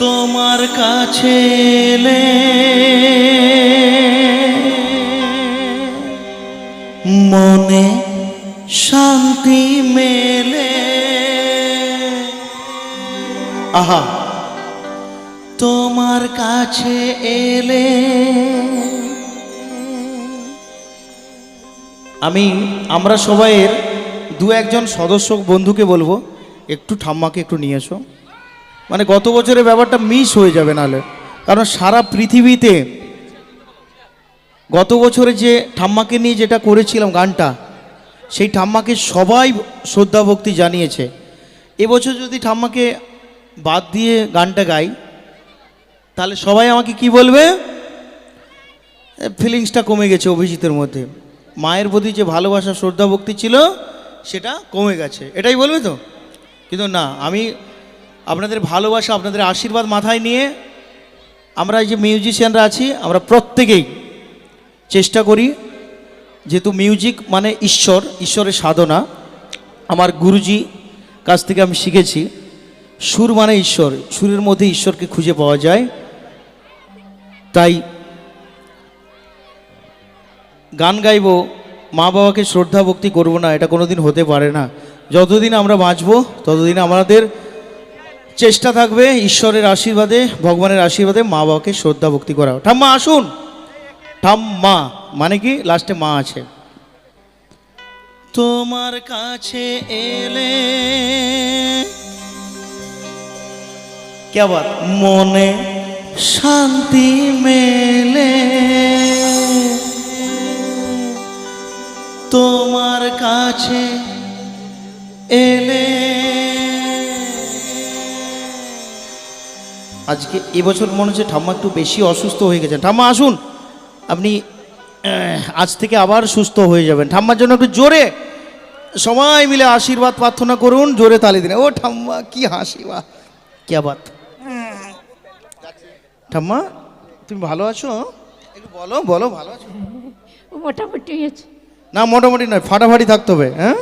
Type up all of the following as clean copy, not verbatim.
তোমার কাছে এলে মনে শান্তি মেলে। আহা, তোমার কাছে এলে। আমরা সবাইয়ের দু একজন সদস্য বন্ধুকে বলবো একটু ঠাম্মাকে একটু নিয়ে এসো। মানে গত বছরের ব্যাপারটা মিস হয়ে যাবে নাহলে, কারণ সারা পৃথিবীতে গত বছরে যে ঠাম্মাকে নিয়ে যেটা করেছিলাম গানটা, সেই ঠাম্মাকে সবাই শ্রদ্ধা ভক্তি জানিয়েছে। এবছর যদি ঠাম্মাকে বাদ দিয়ে গানটা গাই তাহলে সবাই আমাকে কি বলবে, ফিলিংসটা কমে গেছে অভিজিতের মধ্যে, মায়ের প্রতি যে ভালোবাসা শ্রদ্ধা ভক্তি ছিল সেটা কমে গেছে, এটাই বলবে তো। কিন্তু না, আমি আপনাদের ভালোবাসা আপনাদের আশীর্বাদ মাথায় নিয়ে আমরা এই যে মিউজিশিয়ানরা আছি আমরা প্রত্যেকেই চেষ্টা করি, যেহেতু মিউজিক মানে ঈশ্বরের সাধনা, আমার গুরুজি কাছ থেকে আমি শিখেছি সুর মানে ঈশ্বর, সুরের মধ্যে ঈশ্বরকে খুঁজে পাওয়া যায়। তাই গান গাইব, মা বাবাকে শ্রদ্ধা ভক্তি করব না, এটা কোনোদিন হতে পারে না। যতদিন আমরা বাঁচব ততদিন আমাদের চেষ্টা থাকবে ঈশ্বরের আশীর্বাদে, ভগবানের আশীর্বাদে মা বাবাকে শ্রদ্ধা ভক্তি করা। ঠাম্মা আসুন, ঠাম্মা মানে কি লাস্টে মা আছে। তোমার কাছে এলে क्या बात মনে শান্তি মেলে, তোমার কাছে এলে। আজকে এবছর মনে হচ্ছে ঠাম্মা একটু বেশি অসুস্থ হয়ে গেছেন। ঠাম্মা আসুন, আপনি আজ থেকে আবার সুস্থ হয়ে যাবেন। ঠাম্মার জন্য একটু জোরে সবাই মিলে আশীর্বাদ প্রার্থনা করুন, জোরে তালি দিন। ও ঠাম্মা কি হাসি, বাহ क्या बात। ঠাম্মা তুমি ভালো আছো? একটু বলো বলো, ভালো আছো? মোটামুটি আছে না, মোটামুটি নয়, ফাটাফাটি থাকতে হবে। হ্যাঁ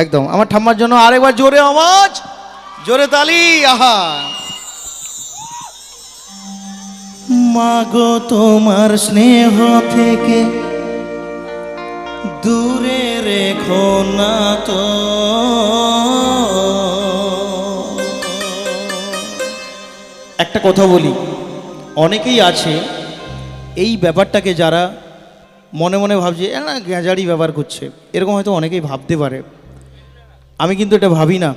একদম। আমার ঠাম্মার জন্য আরেকবার জোরে আওয়াজ, জোরে তালি। আহা, মাগো তোমার স্নেহ থেকে দূরে রেখো না তো, একটা কথা বলি, অনেকেই আছে এই ব্যাপারটাকে যারা মনে মনে ভাবছে না গ্যাজারি ব্যবহার করছে, এরকম হয়তো অনেকেই ভাবতে পারে। আমি কিন্তু এটা ভাবি না,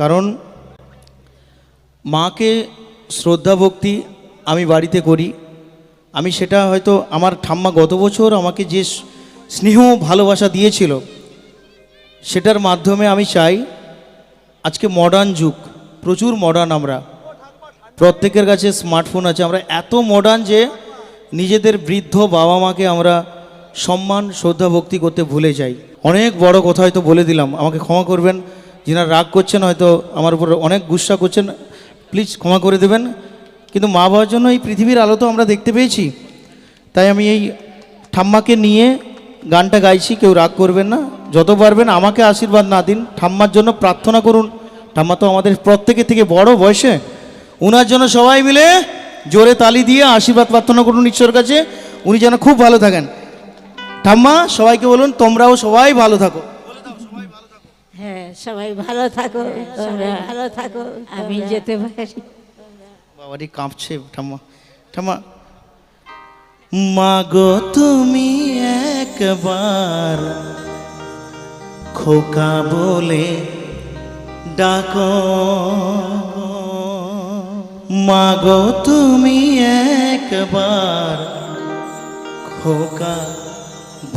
কারণ মাকে শ্রদ্ধা ভক্তি আমি বাড়িতে করি। আমি সেটা হয়তো আমার ঠাম্মা গত বছর আমাকে যে স্নেহ ভালোবাসা দিয়েছিল সেটার মাধ্যমে আমি চাই, আজকে মডার্ন যুগ, প্রচুর মডার্ন, আমরা প্রত্যেকের কাছে স্মার্টফোন আছে, আমরা এত মডার্ন যে নিজেদের বৃদ্ধ বাবা মাকে আমরা সম্মান শ্রদ্ধা ভক্তি করতে ভুলে যাই। অনেক বড় কথা হয়তো বলে দিলাম, আমাকে ক্ষমা করবেন, যিনারা রাগ করছেন হয়তো আমার উপর অনেক গুসা করছেন, প্লিজ ক্ষমা করে দেবেন। কিন্তু মা বাবার জন্য এই পৃথিবীর আলো তো আমরা দেখতে পেয়েছি, তাই আমি এই ঠাম্মাকে নিয়ে গানটা গাইছি, কেউ রাগ করবেন না। যত পারবেন আমাকে আশীর্বাদ না দিন, ঠাম্মার জন্য প্রার্থনা করুন। ঠাম্মা তো আমাদের প্রত্যেকের থেকে বড় বয়সে, উনার জন্য সবাই মিলে জোরে তালি দিয়ে আশীর্বাদ প্রার্থনা করুন ঈশ্বরের কাছে, উনি যেন খুব ভালো থাকেন। ঠাম্মা সবাইকে বলুন তোমরাও সবাই ভালো থাকো। হ্যাঁ, সবাই ভালো থাকো, তোমরা ভালো থাকো, আমি যেতে পারি। বাবারি কাঁপছে ঠাম্মা। ঠাম্মা, মাগো তুমি একবার খোকা বলে ডাকো, মাগো তুমি একবার খোকা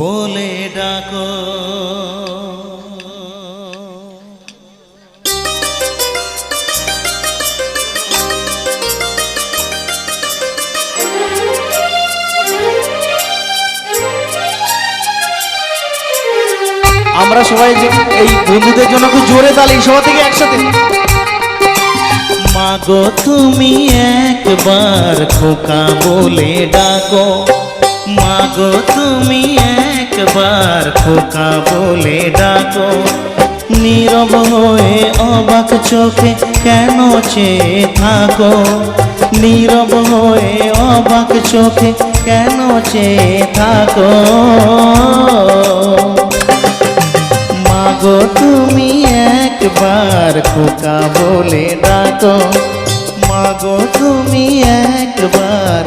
বলে ডাকো। আমরা সবাই এই বন্ধুদের জন্য খুব জোরে তালি, সবার থেকে একসাথে। মাগো তুমি একবার খোকা বলে ডাকো, মাগো তুমি একবার খোকা বলে ডাকো, নীরব হয়ে অবাক চোখে কেন চেয়ে থাকো, নীরব হয়ে অবাক চোখে কেন চেয়ে থাকো। মাগো তুমি একবার খোকা বলে ডাকো, মাগো তুমি একবার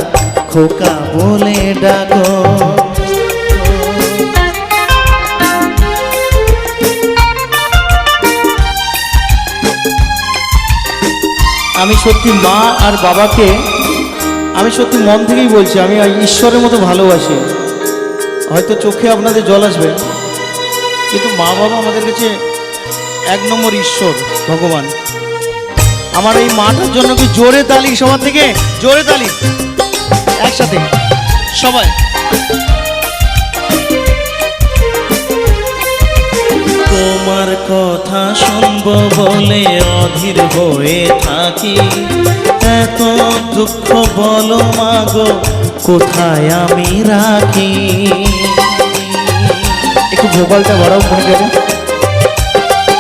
খোকা বলে ডাকো। আমি সত্যি মা আর বাবাকে আমি সত্যি মন থেকেই বলছি, আমি ঈশ্বরের মতো ভালোবাসি। হয়তো চোখে আপনাদের জল আসবে, কিন্তু মা বাবা আমাদের কাছে এক নম্বর ঈশ্বর, ভগবান। আমার এই মাটার জন্য কি জোরে তালি সবার থেকে, জোরে তালি একসাথে সবাই। তোমার কথা শুনবো বলে অধীর হয়ে থাকি, এত দুঃখ বলো মাগো কোথায় আমি রাখি। একটু ভোকালটা বাড়াও মনে করে।